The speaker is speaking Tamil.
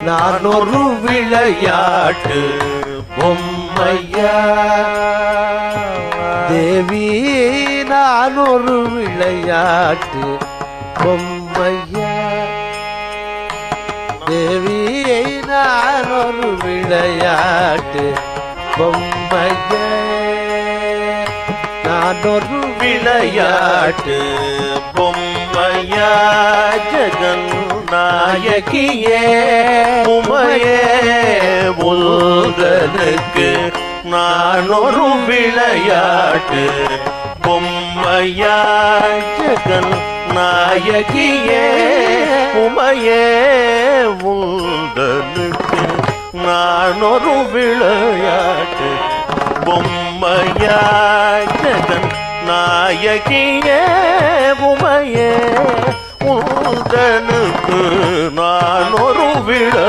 நான் ஒரு விளையாட்டு பொம்மையா தேவி, நான் ஒரு விளையாட்டு பொம்மையா தேவி, நான் ஒரு விளையாட்டு பொம்மையா நான் ஒரு விளையாட்டு பொம்மையா ஜெகன் நாயகியே உமையே உலகனுக்கு நான் ஒரு விளையாட்டு பொம்மையா ஜெகன் நாயகியே உமையே உலகனுக்கு நான் ஒரு விளையாட்டு பொம்மையா ஜெகன் நாயகியே உமையே உலகனுக்கு நான் ஒரு விளையாட்டு